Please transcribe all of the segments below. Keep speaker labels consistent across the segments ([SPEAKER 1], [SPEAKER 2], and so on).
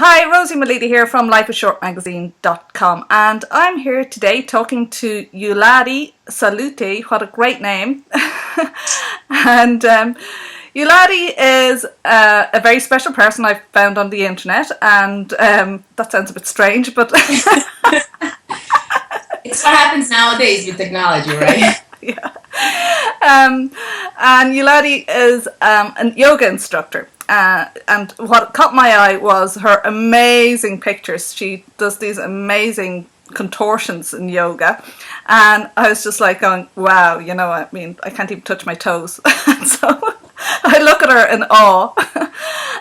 [SPEAKER 1] Hi, Rosie Meleady here from lifeisshortmagazine.com, and I'm here today talking to Meleady. Salute, what a great name. And Meleady is a very special person I've found on the internet, and that sounds a bit strange, but
[SPEAKER 2] It's what happens nowadays with technology, right?
[SPEAKER 1] yeah. And Meleady is a yoga instructor. And what caught my eye was her amazing pictures. She does these amazing contortions in yoga. And I was just like going, wow, I mean, I can't even touch my toes. So I look at her in awe.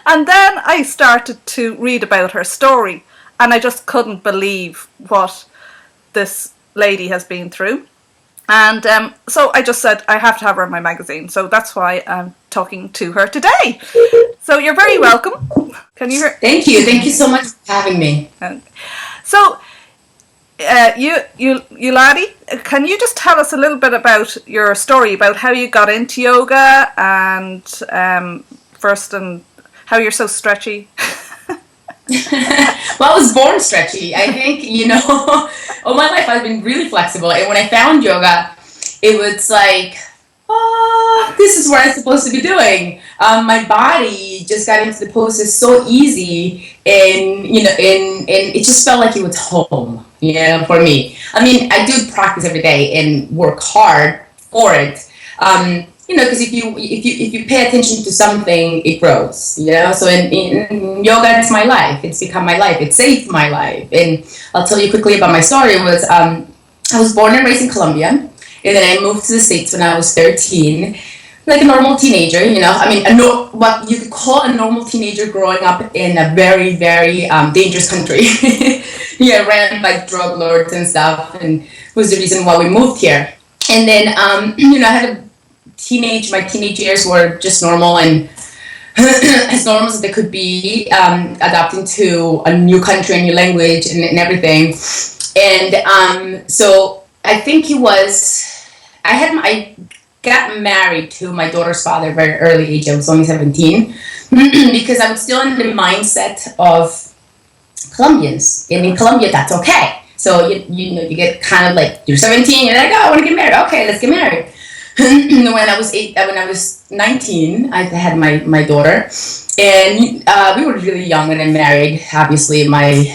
[SPEAKER 1] And then I started to read about her story. And I just couldn't believe what this lady has been through. And so I just said, I have to have her in my magazine. So that's why I'm talking to her today. So you're very welcome. Can you hear?
[SPEAKER 2] Thank you. Thank you so much for having me.
[SPEAKER 1] So, Meleady, can you just tell us a little bit about your story, about how you got into yoga and first and how you're so stretchy?
[SPEAKER 2] Well, I was born stretchy. I think, all my life I've been really flexible. And when I found yoga, it was like, oh, this is what I'm supposed to be doing. My body just got into the poses so easy, and it just felt like it was home, for me. I mean, I do practice every day and work hard for it. Because if you pay attention to something, it grows. So in yoga, it's my life. It's become my life. It saved my life. And I'll tell you quickly about my story. I was born and raised in Colombia, and then I moved to the States when I was 13, like a normal teenager. I mean, what you could call a normal teenager growing up in a very, very dangerous country. Ran by drug lords and stuff, and was the reason why we moved here. And then, I had my teenage years were just normal and as normal as they could be, adapting to a new country, a new language, and everything. And so I think I got married to my daughter's father at a very early age. I was only 17 because I was still in the mindset of Colombians, and in Colombia that's okay. So you get kind of like, you're 17, you're like, oh, I want to get married. Okay, let's get married. When I was 19, I had my daughter, and we were really young when I married, obviously, my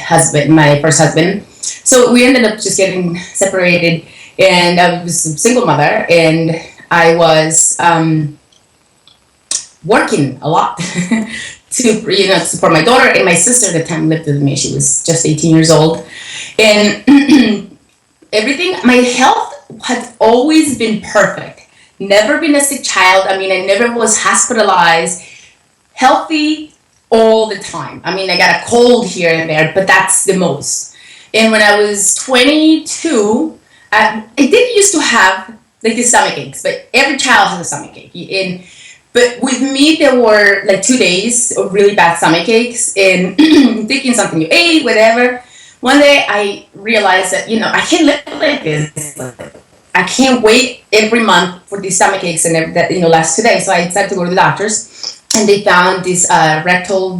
[SPEAKER 2] first husband. So we ended up just getting separated, and I was a single mother, and I was working a lot to support my daughter. And my sister at the time lived with me. She was just 18 years old, and my health had always been perfect. Never been a sick child. I mean, I never was hospitalized. Healthy all the time. I mean, I got a cold here and there, but that's the most. And when I was 22, I did used to have like the stomach aches, but every child has a stomach ache. But with me, there were like 2 days of really bad stomach aches, and thinking something you ate, whatever. One day I realized that, I can't live like this. I can't wait every month for these stomach aches and that last 2 days. So I decided to go to the doctors, and they found this rectal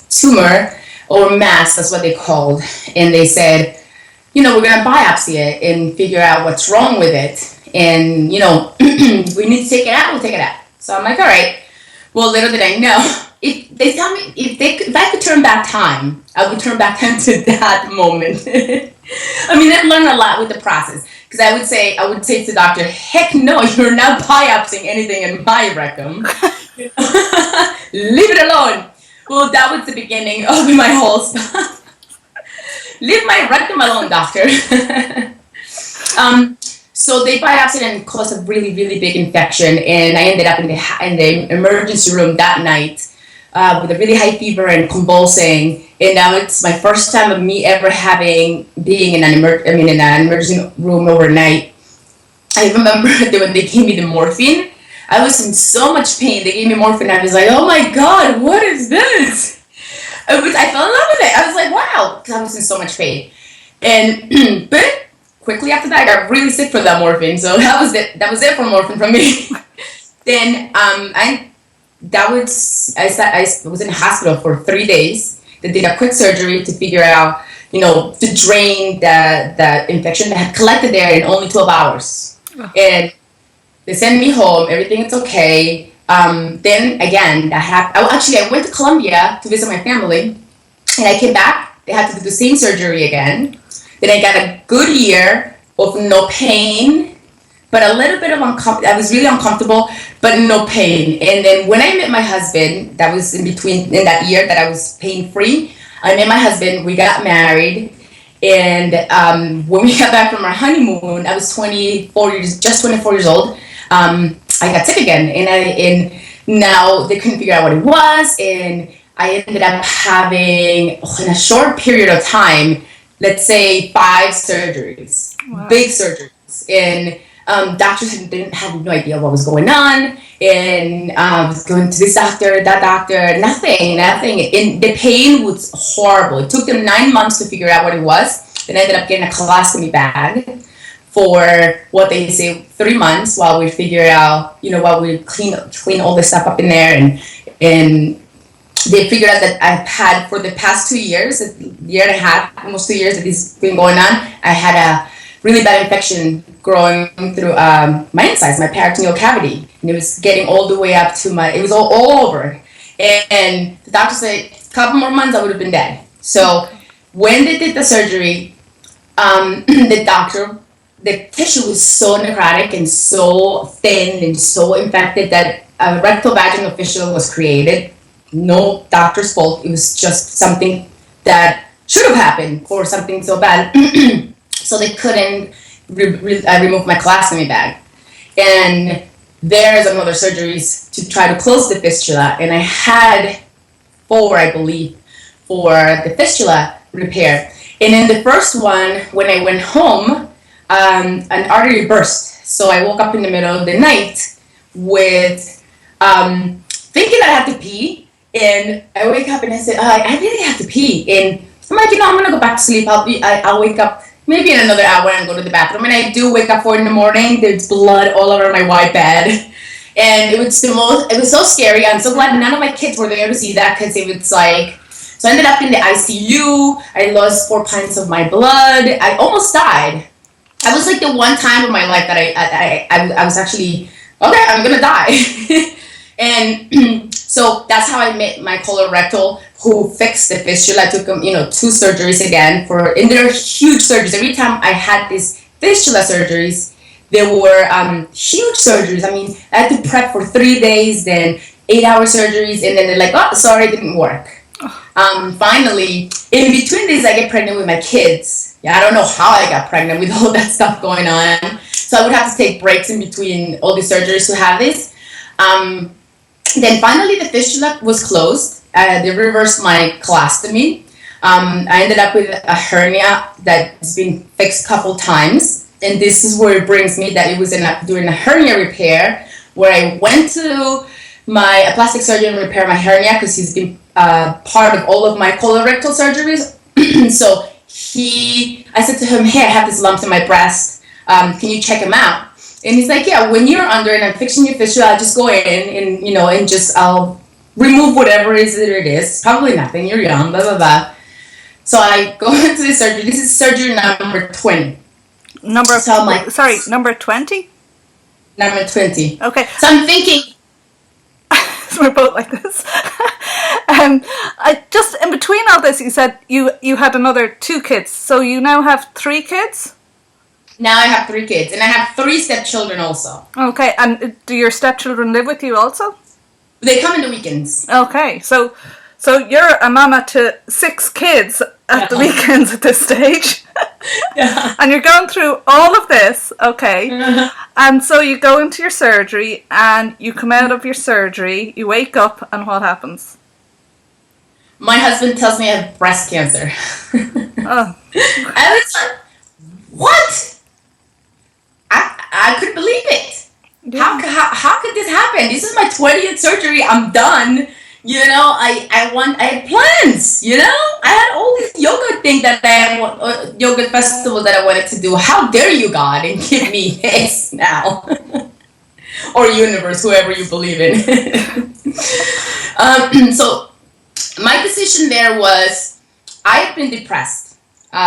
[SPEAKER 2] tumor or mass. That's what they called. And they said, we're gonna biopsy it and figure out what's wrong with it. And we need to take it out. We'll take it out. So I'm like, all right. Well, little did I know, if they tell me if I could turn back time, I would turn back time to that moment. I mean, I've learned a lot with the process. Because I would say to the doctor, heck no, you're not biopsying anything in my rectum. Leave it alone. Well, that was the beginning of my whole stuff. Leave my rectum alone, doctor. So they biopsied and it caused a really, really big infection. And I ended up in the emergency room that night with a really high fever and convulsing. And now it's my first time of me ever being in an emergency room overnight. I remember that when they gave me the morphine, I was in so much pain. They gave me morphine. I was like, oh my God, what is this? I fell in love with it. I was like, wow, because I was in so much pain. And but quickly after that, I got really sick for that morphine. So that was it. That was it for morphine from me. Then I was in the hospital for 3 days. They did a quick surgery to figure out, to drain the infection that had collected there in only 12 hours. Oh. And they sent me home. Everything is okay. Then again, I went to Colombia to visit my family, and I came back. They had to do the same surgery again. Then I got a good year of no pain, but a little bit of uncomfortable. I was really uncomfortable, but no pain. And then when I met my husband, that was in that year that I was pain free. I met my husband. We got married, and when we got back from our honeymoon, I was 24 years old. I got sick again, and now they couldn't figure out what it was, and I ended up having, in a short period of time, let's say 5 surgeries, wow. Big surgeries, and doctors didn't have no idea what was going on, and I was going to this doctor, that doctor, nothing, and the pain was horrible. It took them 9 months to figure out what it was. Then I ended up getting a colostomy bag for what they say 3 months while we figure out, while we clean all this stuff up in there, and they figured out that I've had for the past 2 years, a year and a half, almost 2 years that this has been going on, I had a really bad infection growing through my insides, my peritoneal cavity, and it was getting all the way up to it was all over, and the doctor said a couple more months I would have been dead. So when they did the surgery, the tissue was so necrotic and so thin and so infected that a rectovaginal fistula was created. No doctor's fault. It was just something that should have happened for something so bad. So they couldn't remove my colostomy bag. And there's another surgeries to try to close the fistula. And I had 4, I believe, for the fistula repair. And in the first one, when I went home, an artery burst. So I woke up in the middle of the night with thinking I had to pee. And I wake up and I said, I really have to pee. And I'm like, I'm going to go back to sleep. I'll wake up maybe in another hour and go to the bathroom. And I do wake up 4 a.m. There's blood all over my white bed. And it was so scary. I'm so glad none of my kids were there to see that, because it was like, so I ended up in the ICU. I lost 4 pints of my blood. I almost died. I was like the one time in my life that I was actually, okay, I'm going to die. And so that's how I met my colorectal, who fixed the fistula. I took them, 2 surgeries again and they're huge surgeries. Every time I had these fistula surgeries, there were huge surgeries. I mean, I had to prep for 3 days, then 8-hour surgeries, and then they're like, oh, sorry, it didn't work. Finally, in between these, I get pregnant with my kids. Yeah, I don't know how I got pregnant with all that stuff going on. So I would have to take breaks in between all these surgeries to have this. Then finally, the fistula was closed. They reversed my colostomy. I ended up with a hernia that's been fixed a couple times. And this is where it brings me that it was during a hernia repair where I went to a plastic surgeon to repair my hernia, because he's been part of all of my colorectal surgeries. So I said to him, hey, I have these lumps in my breast. Can you check them out? And he's like, yeah, when you're under and I'm fixing your fistula, I'll just go in and I'll remove whatever it is. Probably nothing. You're young, blah, blah, blah. So I go into the surgery. This is surgery number 20.
[SPEAKER 1] Number 20?
[SPEAKER 2] Number 20.
[SPEAKER 1] Okay.
[SPEAKER 2] So I'm thinking.
[SPEAKER 1] So we're both like this. I just in between all this, you said you had another 2 kids. So you now have 3 kids?
[SPEAKER 2] Now I have 3 kids, and I have 3 stepchildren also.
[SPEAKER 1] Okay, and do your stepchildren live with you also?
[SPEAKER 2] They come in the weekends.
[SPEAKER 1] Okay, so you're a mama to 6 kids at the weekends at this stage. Yeah. And you're going through all of this, okay. And so you go into your surgery, and you come out of your surgery, you wake up, and what happens?
[SPEAKER 2] My husband tells me I have breast cancer.
[SPEAKER 1] Oh.
[SPEAKER 2] I was like, what? I couldn't believe it. Yeah. How could this happen? This is my 20th surgery. I'm done. I had plans. I had all these yoga things yoga festivals that I wanted to do. How dare you, God, and give me this now? Or universe, whoever you believe in. So My decision there was, I had been depressed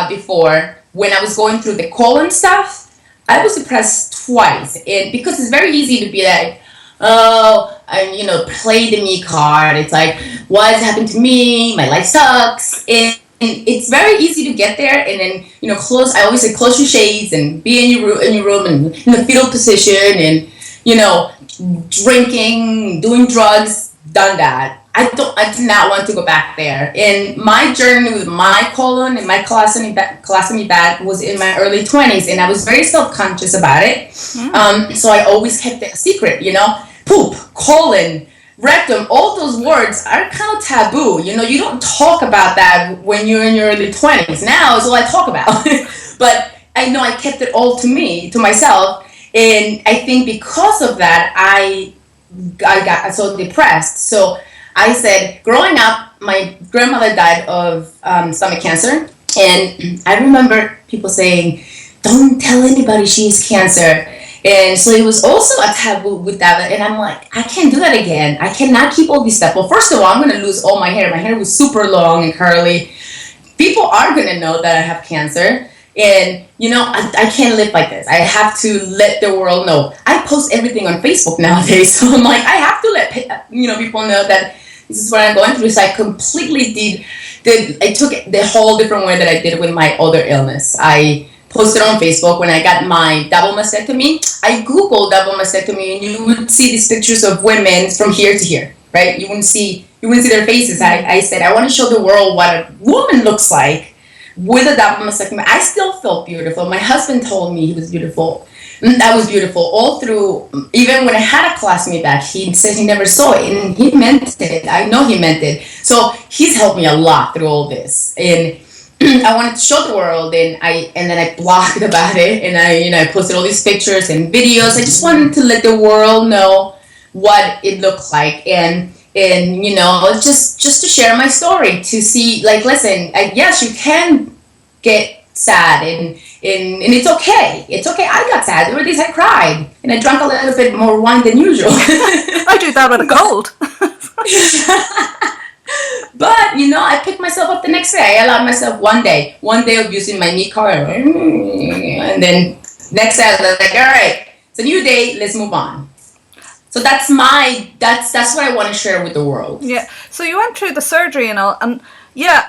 [SPEAKER 2] before when I was going through the colon stuff. I was depressed twice, and because it's very easy to be like, oh, I'm, play the me card. It's like, what's happened to me? My life sucks, and it's very easy to get there, and then close. I always say close your shades and be in your room and in the fetal position, and drinking, doing drugs. Done that. I do not want to go back there. And my journey with my colon and my colostomy bag was in my early 20s, and I was very self-conscious about it. So I always kept it a secret, Poop, colon, rectum, all those words are kind of taboo. You don't talk about that when you're in your early 20s. Now is all I talk about. But I know I kept it all to myself. And I think because of that, I got so depressed. So I said, growing up, my grandmother died of stomach cancer. And I remember people saying, don't tell anybody she has cancer. And so it was also a taboo with that. And I'm like, I can't do that again. I cannot keep all these stuff. Well, first of all, I'm going to lose all my hair. My hair was super long and curly. People are going to know that I have cancer. And, I can't live like this. I have to let the world know. I post everything on Facebook nowadays. So I'm like, I have to let, people know that this is what I'm going through. So I completely I took it the whole different way that I did with my other illness. I posted on Facebook when I got my double mastectomy. I Googled double mastectomy, and you would see these pictures of women from here to here, right? You wouldn't see their faces. I said, I want to show the world what a woman looks like with a double mastectomy. I still felt beautiful. My husband told me he was beautiful. I was beautiful all through. Even when I had a colostomy bag, he said he never saw it, and he meant it. I know he meant it. So he's helped me a lot through all this, and I wanted to show the world, and then I blogged about it, and I posted all these pictures and videos. I just wanted to let the world know what it looked like, and just to share my story, to see, like, listen, yes, you can get sad, and it's okay. It's okay. I got sad. There were days I cried, and I drank a little bit more wine than usual.
[SPEAKER 1] I do that with a cold.
[SPEAKER 2] But I picked myself up the next day. I allowed myself one day of using my knee card, and then next day I was like, all right, it's a new day. Let's move on. So that's what I want to share with the world.
[SPEAKER 1] Yeah. So you went through the surgery and all, and yeah,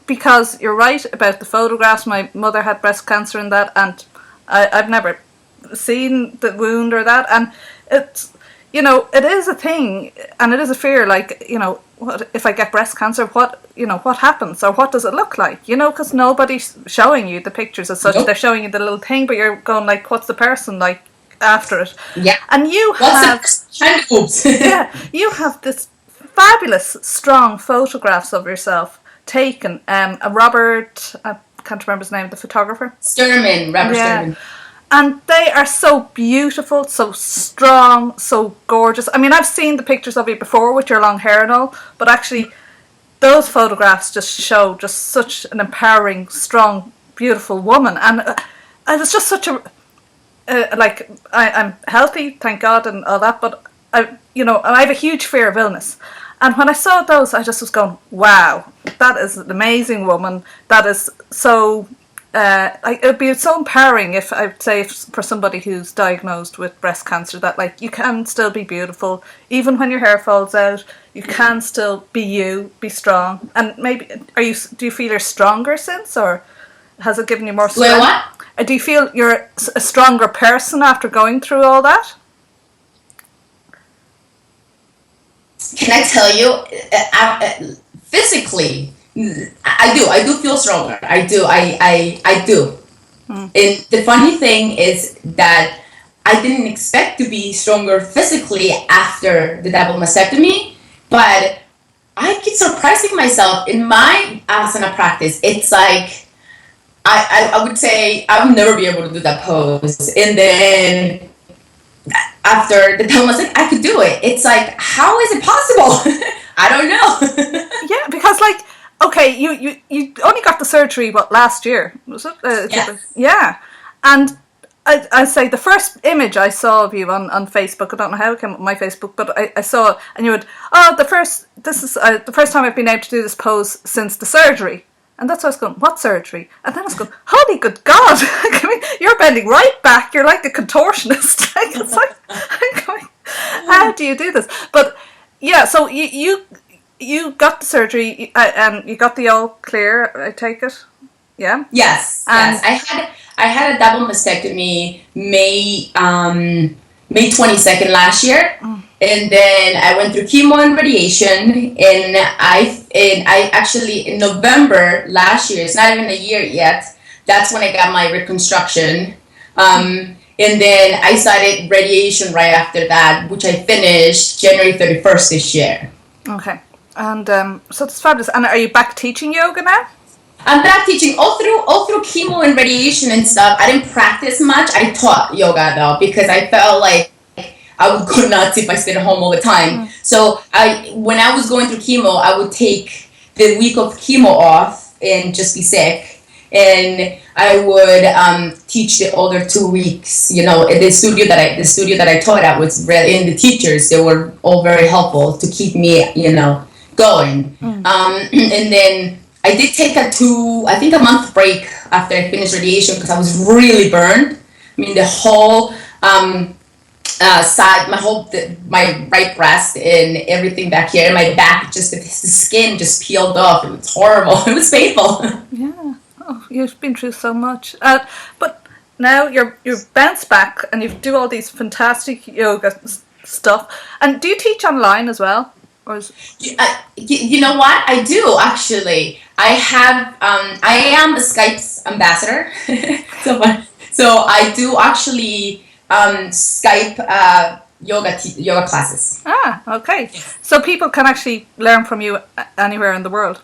[SPEAKER 1] because you're right about the photographs. My mother had breast cancer and that, and I've never seen the wound or that, and it's it is a thing, and it is a fear. Like, what if I get breast cancer? What happens, or what does it look like? Because nobody's showing you the pictures as such. Nope. They're showing you the little thing, but you're going like, what's the person like after it?
[SPEAKER 2] Yeah.
[SPEAKER 1] And you have yeah, you have this fabulous, strong photographs of yourself taken. A Robert, I can't remember his name, the photographer.
[SPEAKER 2] Robert Sturman.
[SPEAKER 1] And they are so beautiful, so strong, so gorgeous. I mean, I've seen the pictures of you before with your long hair and all, but actually those photographs just show just such an empowering, strong, beautiful woman. And it's just such a, I'm healthy, thank God, and all that, but I have a huge fear of illness. And when I saw those, I just was going, wow, that is an amazing woman. That is so... it would be so empowering if I'd say for somebody who's diagnosed with breast cancer that, like, you can still be beautiful even when your hair falls out. You can still be you, be strong. And maybe do you feel you're stronger since, or has it given you more strength?
[SPEAKER 2] Wait, what?
[SPEAKER 1] Do you feel you're a stronger person after going through all that?
[SPEAKER 2] Can I tell you, physically, I do feel stronger. I do. And the funny thing is that I didn't expect to be stronger physically after the double mastectomy, but I keep surprising myself in my asana practice. It's like I would say I would never be able to do that pose, and then after the double mastectomy, I could do it. It's like, how is it possible? I don't know.
[SPEAKER 1] Yeah, because, like, okay, you only got the surgery, last year? Was it?
[SPEAKER 2] Yes.
[SPEAKER 1] Yeah. And I say the first image I saw of you on Facebook, I don't know how it came up on my Facebook, but I saw it, and you would, this is the first time I've been able to do this pose since the surgery. And that's why I was going, what surgery? And then I was going, holy good God, I mean, you're bending right back, you're like a contortionist. It's like, I'm going, how do you do this? But yeah, so you got the surgery, and you got the all clear, I take it? Yeah?
[SPEAKER 2] Yes,
[SPEAKER 1] And
[SPEAKER 2] yes. I had a double mastectomy May 22nd last year, and then I went through chemo and radiation, and I actually in November last year, it's not even a year yet. That's when I got my reconstruction, and then I started radiation right after that, which I finished January 31st this year.
[SPEAKER 1] okay. And so it's fabulous. And are you back teaching yoga now?
[SPEAKER 2] I'm back teaching all through chemo and radiation and stuff. I didn't practice much. I taught yoga though because I felt like I would go nuts if I stayed at home all the time. So when I was going through chemo, I would take the week of chemo off and just be sick, and I would teach the other 2 weeks. You know, the studio that I taught at was really, and the teachers, they were all very helpful to keep me, going. And then I did take a month break after I finished radiation because I was really burned. I mean, the whole side, my right breast and everything back here, and my back, just the skin just peeled off. It was horrible. It was painful.
[SPEAKER 1] Yeah. Oh, you've been through so much. But now you've bounced back and you do all these fantastic yoga stuff. And do you teach online as well? Or is...
[SPEAKER 2] You know what? I do actually. I am a Skype's ambassador. so I do actually Skype yoga classes.
[SPEAKER 1] Okay. So people can actually learn from you anywhere in the world.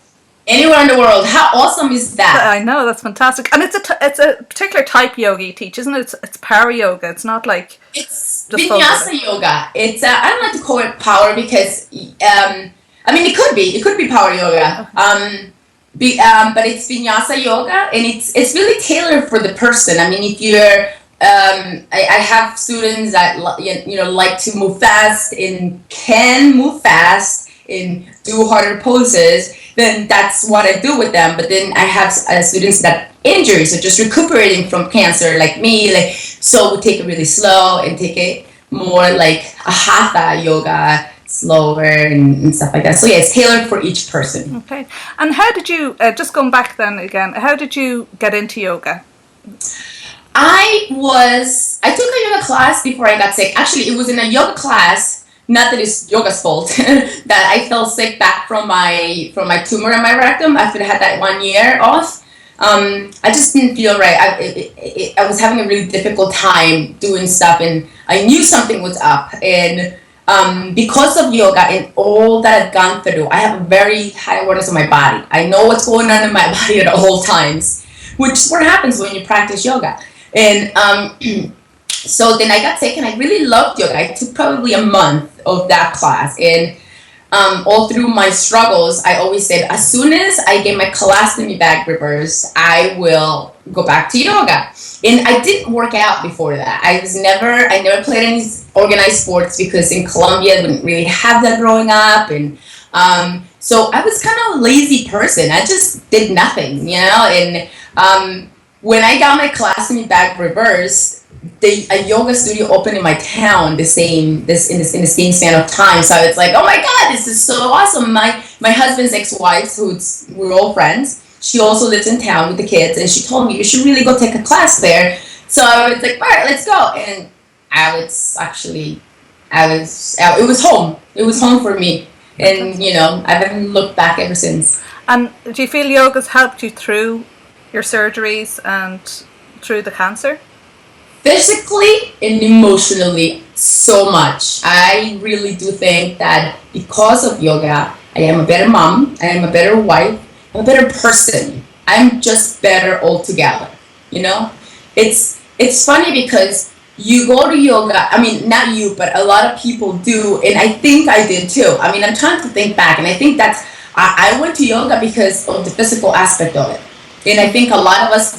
[SPEAKER 2] Anywhere in the world. How awesome is that?
[SPEAKER 1] I know, that's fantastic. And it's a particular type yoga you teach, isn't it? It's power yoga. It's not like
[SPEAKER 2] it's vinyasa yoga. It's I don't like to call it power because I mean it could be power yoga. But it's vinyasa yoga, and it's really tailored for the person. I mean, if you're I have students that like to move fast and can move fast and do harder poses, then that's what I do with them. But then I have students that injuries, so just recuperating from cancer, like me. So we take it really slow and take it more like a hatha yoga, slower and stuff like that. So yeah, it's tailored for each person.
[SPEAKER 1] Okay. And how did you, just going back then again, how did you get into yoga?
[SPEAKER 2] I took a yoga class before I got sick. Actually, it was in a yoga class, not that it's yoga's fault, that I fell sick back from my tumor in my rectum after I had that 1 year off. I just didn't feel right. I was having a really difficult time doing stuff, and I knew something was up. And because of yoga and all that I've gone through, I have a very high awareness of my body. I know what's going on in my body at all times, which is what happens when you practice yoga. And so then I got sick, and I really loved yoga. I took probably a month of that class, and all through my struggles, I always said, as soon as I get my colostomy bag reversed, I will go back to yoga. And I didn't work out before that. I never played any organized sports because in Colombia, I didn't really have that growing up. And so I was kind of a lazy person. I just did nothing, And when I got my colostomy bag reversed, a yoga studio opened in my town in the same span of time. So it's like, oh my God, this is so awesome. My husband's ex-wife, we're all friends, she also lives in town with the kids, and she told me you should really go take a class there. So I was like, all right, let's go. And it was home. It was home for me. And I haven't looked back ever since.
[SPEAKER 1] And do you feel yoga's helped you through your surgeries and through the cancer?
[SPEAKER 2] Physically and emotionally, so much. I really do think that because of yoga, I am a better mom, I am a better wife, I'm a better person. I'm just better altogether. It's funny because you go to yoga, I mean, not you, but a lot of people do, and I think I did too. I mean, I'm trying to think back, and I think I went to yoga because of the physical aspect of it. And I think a lot of us,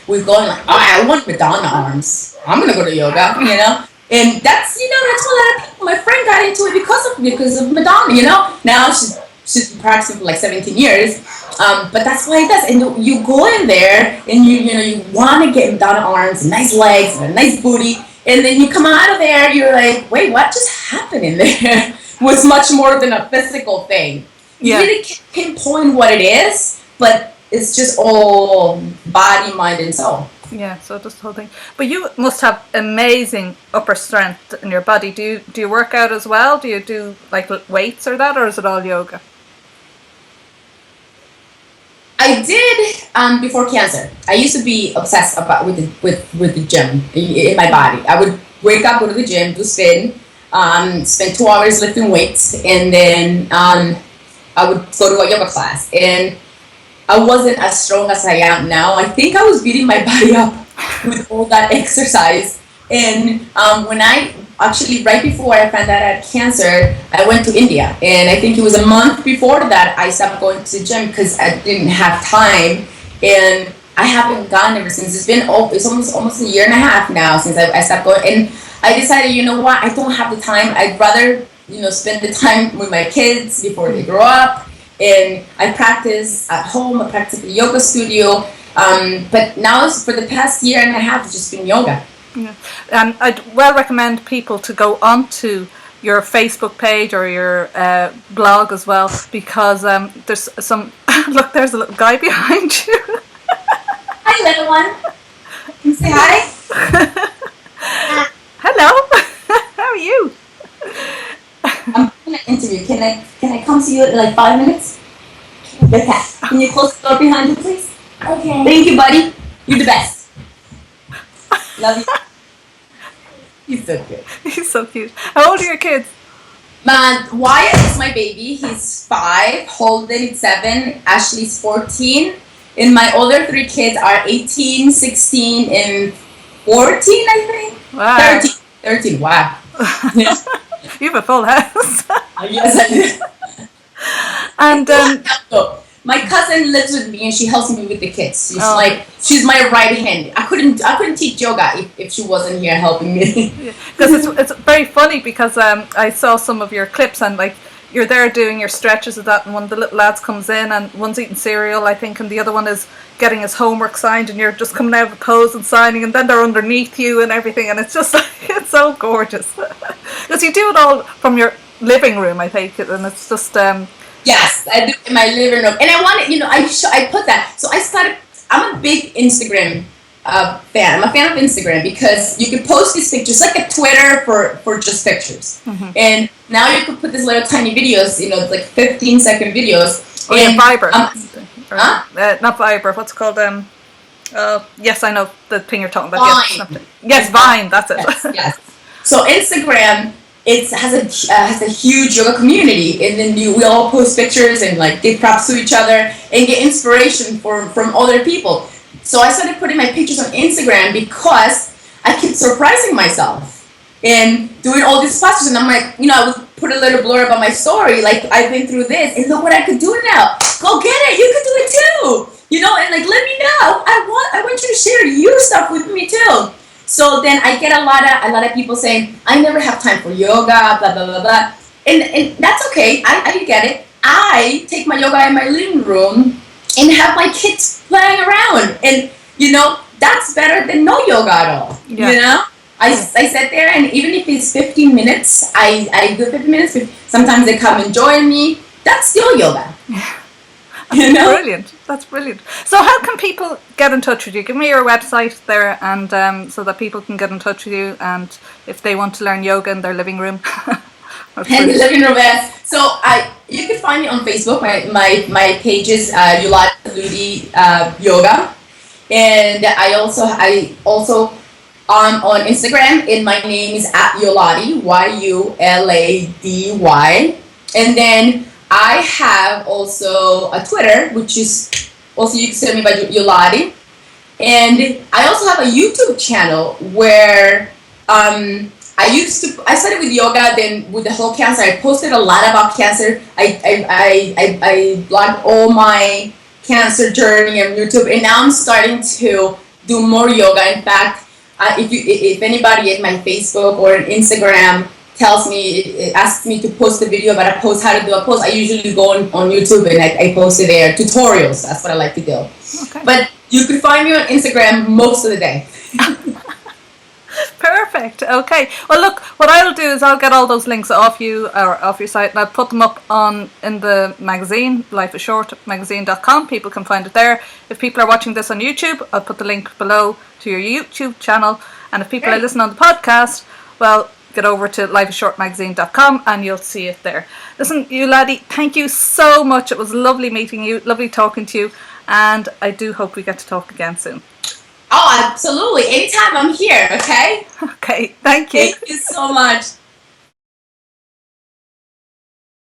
[SPEAKER 2] we're going like, oh, I want Madonna arms. I'm gonna go to yoga, you know. And that's, you know, that's what a lot of people. My friend got into it because of Madonna, you know. Now she's been practicing for like 17 years. But that's why it does. And you go in there and you know you want to get Madonna arms, and nice legs, and a nice booty, and then you come out of there, you're like, wait, what just happened in there? Was much more than a physical thing. You really can't pinpoint what it is, but it's just all body, mind, and soul.
[SPEAKER 1] Yeah, so just the whole thing. But you must have amazing upper strength in your body. Do you work out as well? Do you do like weights or that, or is it all yoga?
[SPEAKER 2] I did before cancer. I used to be obsessed about with the gym in my body. I would wake up, go to the gym, do spin, spend 2 hours lifting weights, and then I would go to a yoga class. And I wasn't as strong as I am now. I think I was beating my body up with all that exercise. And when I actually, right before I found out I had cancer, I went to India. And I think it was a month before that I stopped going to the gym because I didn't have time. And I haven't gone ever since. It's almost a year and a half now since I stopped going. And I decided, you know what, I don't have the time. I'd rather, you know, spend the time with my kids before they grow up. And I practice at home, I practice at the yoga studio. But now for the past year and a half, it's just been yoga.
[SPEAKER 1] Yeah. And I'd well recommend people to go onto your Facebook page or your blog as well, because there's some, look, there's a little guy behind you.
[SPEAKER 2] Hi, little one. Can you say hi?
[SPEAKER 1] Hello. How are you?
[SPEAKER 2] I'm doing an interview. Can I come see you in like 5 minutes? Okay. Can you close the door behind you, please? Okay. Thank you, buddy. You're the best. Love you. He's so cute.
[SPEAKER 1] He's so cute. How old are your kids?
[SPEAKER 2] Wyatt is my baby. He's 5. Holden is 7. Ashley's 14. And my other 3 kids are 18, 16, and 14, I think.
[SPEAKER 1] Wow.
[SPEAKER 2] 13. Wow. Yeah.
[SPEAKER 1] You have a full house.
[SPEAKER 2] Yes, I do.
[SPEAKER 1] And
[SPEAKER 2] my cousin lives with me and she helps me with the kids. She's my right hand. I couldn't teach yoga if she wasn't here helping me.
[SPEAKER 1] Because it's very funny because I saw some of your clips and like you're there doing your stretches of that, and one of the little lads comes in and one's eating cereal, I think, and the other one is getting his homework signed, and you're just coming out of a pose and signing, and then they're underneath you and everything, and it's just like, it's so gorgeous. Because you do it all from your living room, I think, and it's just
[SPEAKER 2] yes, I do in my living room, and I wanted, you know, I put that. So I'm a big Instagram fan. I'm a fan of Instagram because you can post these pictures like a Twitter for just pictures. Mm-hmm. And now you can put these little tiny videos, you know, like 15-second videos.
[SPEAKER 1] Oh, yeah, Viber.
[SPEAKER 2] Not
[SPEAKER 1] Viber. What's it called? Yes, I know the thing you're talking about.
[SPEAKER 2] Vine.
[SPEAKER 1] Yes, Vine. That's it.
[SPEAKER 2] Yes. So Instagram, it has a huge yoga community, and then we all post pictures and like give props to each other and get inspiration from other people. So I started putting my pictures on Instagram because I keep surprising myself and doing all these postures, and I'm like, you know, I would put a little blur about my story, like I've been through this, and look what I could do now. Go get it, you could do it too, you know, and like let me know. I want you to share your stuff with me too. So then I get a lot of people saying, I never have time for yoga, blah blah blah blah, and that's okay. I get it. I take my yoga in my living room and have my kids playing around, and you know that's better than no yoga at all. Yeah. You know, I sit there, and even if it's 15 minutes, I do 15 minutes. Sometimes they come and join me. That's still yoga. You know?
[SPEAKER 1] Brilliant. That's brilliant. So how can people get in touch with you? Give me your website there, and so that people can get in touch with you, and if they want to learn yoga in their living room.
[SPEAKER 2] And the living room is. So you can find me on Facebook. My page is Meleady Yoga, and I also on Instagram, and my name is @Meleady, Yulady, and then I have also a Twitter, which is also you can see me by Meleady, and I also have a YouTube channel where I started with yoga, then with the whole cancer, I posted a lot about cancer. I blogged all my cancer journey on YouTube, and now I'm starting to do more yoga. In fact, if anybody at my Facebook or Instagram tells me, asks me to post a video about a pose, how to do a pose, I usually go on YouTube and I post it there, tutorials. That's what I like to do.
[SPEAKER 1] Okay.
[SPEAKER 2] But you can find me on Instagram most of the day.
[SPEAKER 1] Perfect. Okay. Well, look, what I'll do is I'll get all those links off you or off your site, and I'll put them up in the magazine, lifeisshortmagazine.com. People can find it there. If people are watching this on YouTube, I'll put the link below to your YouTube channel. And if people are listening on the podcast, well, get over to lifeisshortmagazine.com and you'll see it there. Listen, Meleady, thank you so much. It was lovely meeting you, lovely talking to you, and I do hope we get to talk again soon.
[SPEAKER 2] Oh, absolutely. Anytime I'm here, okay?
[SPEAKER 1] Okay, thank you.
[SPEAKER 2] Thank you so much.